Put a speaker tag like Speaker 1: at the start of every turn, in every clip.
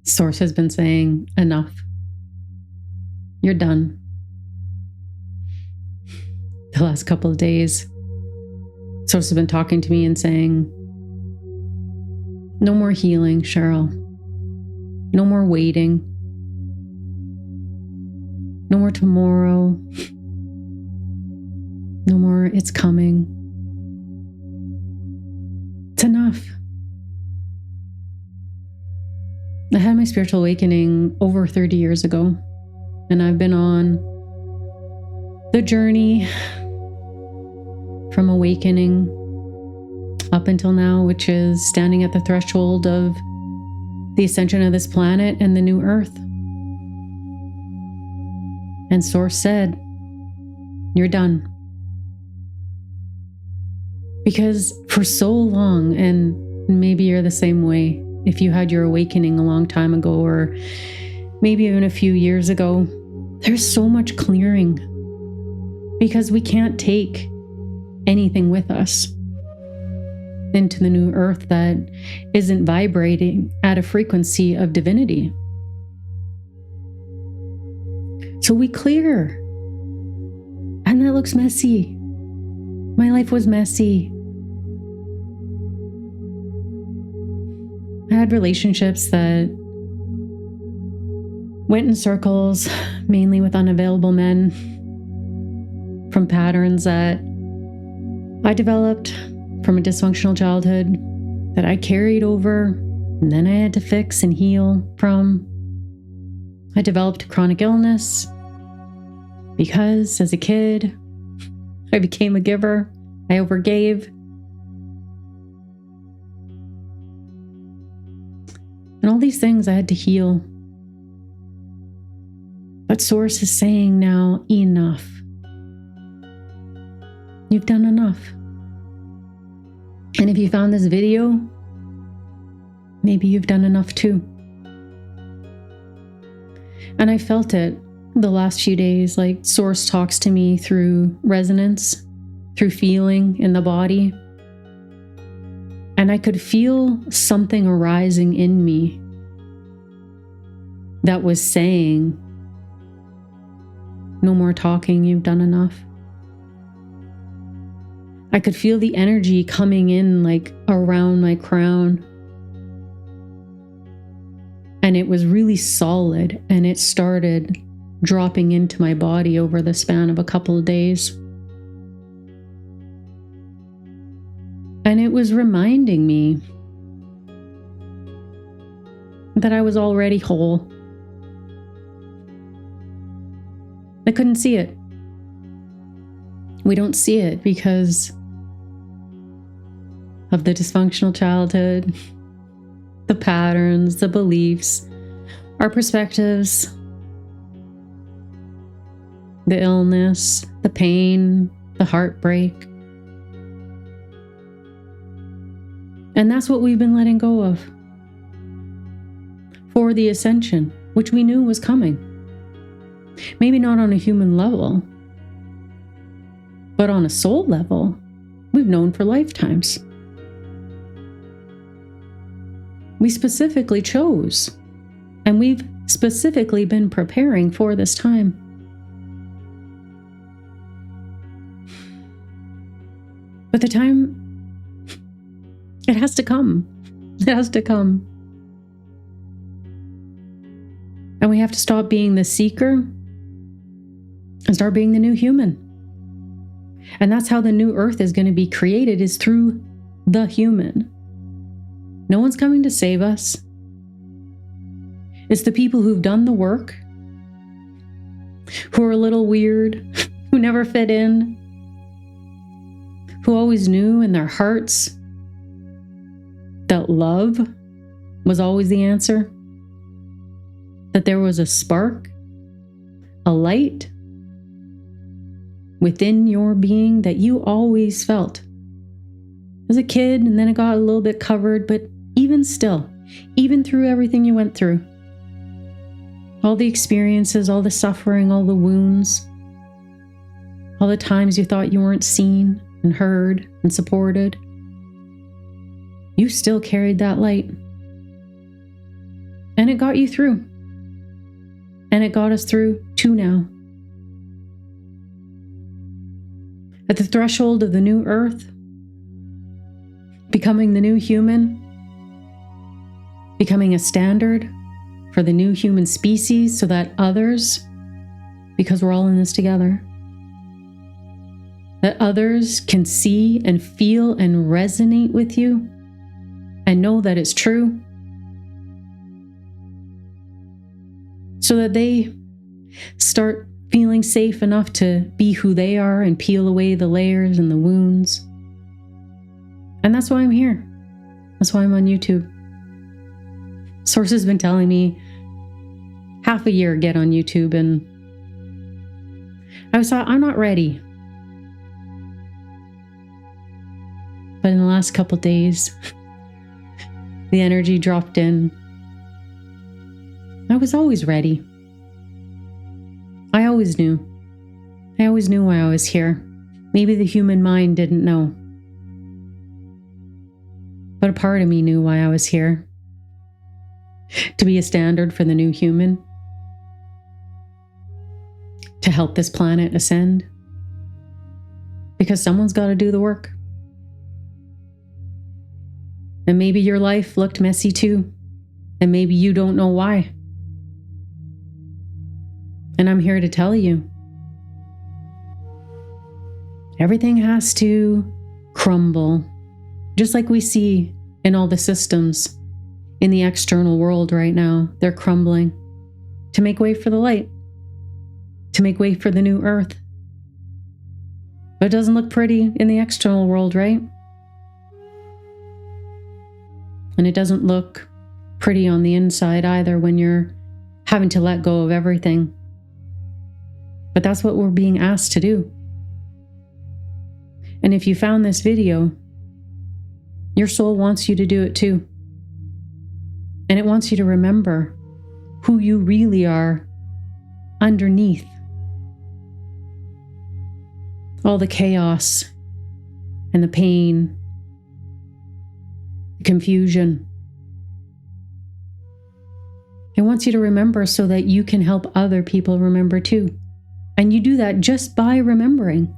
Speaker 1: Source has been saying, enough. You're done. The last couple of days, Source has been talking to me and saying, no more healing, Cheryl. No more waiting. No more tomorrow. No more it's coming. It's enough. I had my spiritual awakening over 30 years ago, and I've been on the journey from awakening up until now, which is standing at the threshold of the ascension of this planet and the new earth. And Source said, you're done. Because for so long, and maybe you're the same way, if you had your awakening a long time ago, or maybe even a few years ago, there's so much clearing because we can't take anything with us into the new earth that isn't vibrating at a frequency of divinity. So we clear. And that looks messy. My life was messy. I had relationships that went in circles, mainly with unavailable men, from patterns that I developed from a dysfunctional childhood that I carried over, and then I had to fix and heal from. I developed chronic illness because as a kid, I became a giver. I overgave. And all these things I had to heal. But Source is saying now, enough. You've done enough. And if you found this video, maybe you've done enough too. And I felt it the last few days, like Source talks to me through resonance, through feeling in the body. And I could feel something arising in me that was saying, no more talking, you've done enough. I could feel the energy coming in like around my crown. And it was really solid, and it started dropping into my body over the span of a couple of days. And it was reminding me that I was already whole. I couldn't see it. We don't see it because of the dysfunctional childhood, the patterns, the beliefs, our perspectives, the illness, the pain, the heartbreak. And that's what we've been letting go of for the ascension, which we knew was coming. Maybe not on a human level, but on a soul level, we've known for lifetimes. We specifically chose, and we've specifically been preparing for this time. But the time, it has to come. It has to come. And we have to stop being the seeker and start being the new human. And that's how the new earth is going to be created, is through the human. No one's coming to save us. It's the people who've done the work, who are a little weird, who never fit in, who always knew in their hearts that love was always the answer, that there was a spark, a light within your being that you always felt as a kid, and then it got a little bit covered, but even still, even through everything you went through, all the experiences, all the suffering, all the wounds, all the times you thought you weren't seen and heard and supported, you still carried that light. And it got you through. And it got us through to now. At the threshold of the new earth, becoming the new human, becoming a standard for the new human species so that others, because we're all in this together, that others can see and feel and resonate with you and know that it's true, so that they start feeling safe enough to be who they are and peel away the layers and the wounds. And that's why I'm here. That's why I'm on YouTube. Source has been telling me half a year get on YouTube, and I thought, I'm not ready. But in the last couple days, the energy dropped in. I was always ready. I always knew. I always knew why I was here. Maybe the human mind didn't know. But a part of me knew why I was here. To be a standard for the new human. To help this planet ascend. Because someone's got to do the work. And maybe your life looked messy too. And maybe you don't know why. And I'm here to tell you, everything has to crumble, just like we see in all the systems in the external world right now. They're crumbling to make way for the light, to make way for the new earth. But it doesn't look pretty in the external world, right? And it doesn't look pretty on the inside either when you're having to let go of everything. But that's what we're being asked to do. And if you found this video, your soul wants you to do it too. And it wants you to remember who you really are underneath all the chaos and the pain, the confusion. It wants you to remember so that you can help other people remember too. And you do that just by remembering.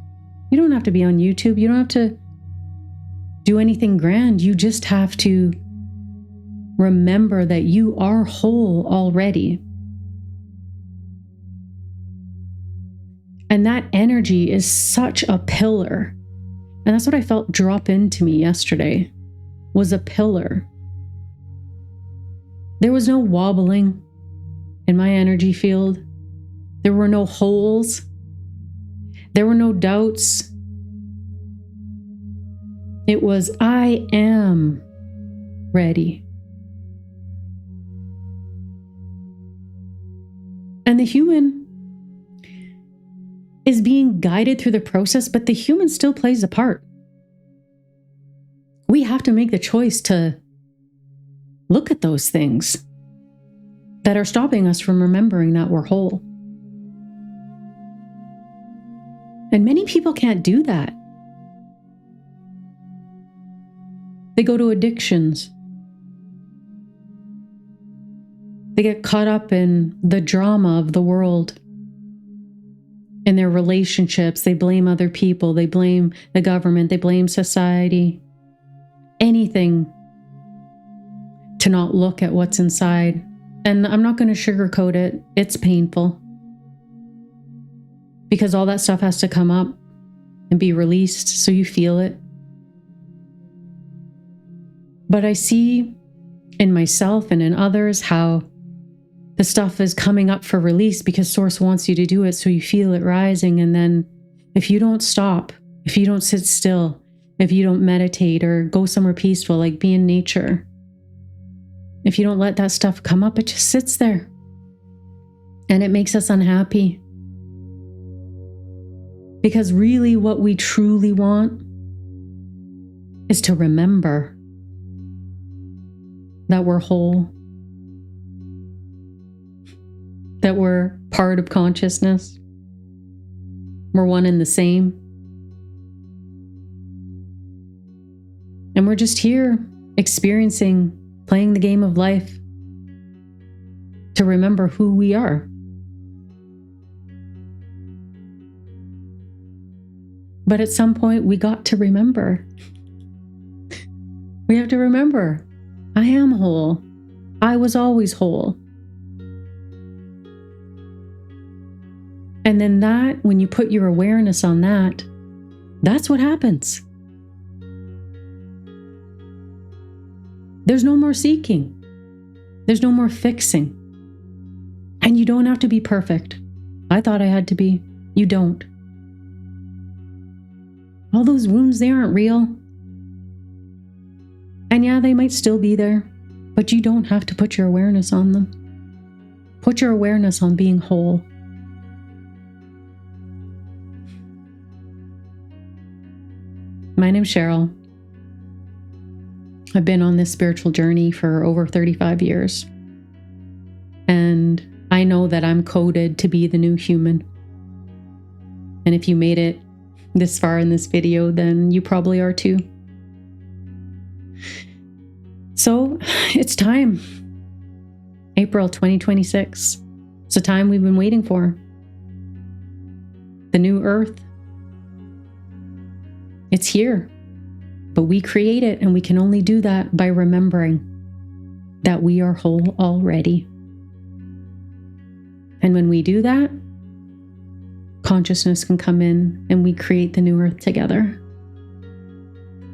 Speaker 1: You don't have to be on YouTube. You don't have to do anything grand. You just have to remember that you are whole already. And that energy is such a pillar. And that's what I felt drop into me yesterday, was a pillar. There was no wobbling in my energy field. There were no holes. There were no doubts. It was, I am ready. And the human is being guided through the process, but the human still plays a part. We have to make the choice to look at those things that are stopping us from remembering that we're whole. And many people can't do that. They go to addictions. They get caught up in the drama of the world. In their relationships, they blame other people. They blame the government. They blame society. Anything to not look at what's inside. And I'm not going to sugarcoat it. It's painful. Because all that stuff has to come up and be released so you feel it. But I see in myself and in others how the stuff is coming up for release because Source wants you to do it so you feel it rising. And then if you don't stop, if you don't sit still, if you don't meditate or go somewhere peaceful, like be in nature, if you don't let that stuff come up, it just sits there. And it makes us unhappy. Because really what we truly want is to remember that we're whole, that we're part of consciousness, we're one and the same. And we're just here experiencing, playing the game of life, to remember who we are. But at some point, we got to remember. We have to remember, I am whole. I was always whole. And then that, when you put your awareness on that, that's what happens. There's no more seeking. There's no more fixing. And you don't have to be perfect. I thought I had to be. You don't. All those wounds, they aren't real. And yeah, they might still be there, but you don't have to put your awareness on them. Put your awareness on being whole. My name's Cheryl. I've been on this spiritual journey for over 35 years. And I know that I'm coded to be the new human. And if you made it this far in this video, then you probably are too. So it's time. April 2026. It's the time we've been waiting for. The new earth. It's here. But we create it, and we can only do that by remembering that we are whole already. And when we do that, consciousness can come in and we create the new earth together.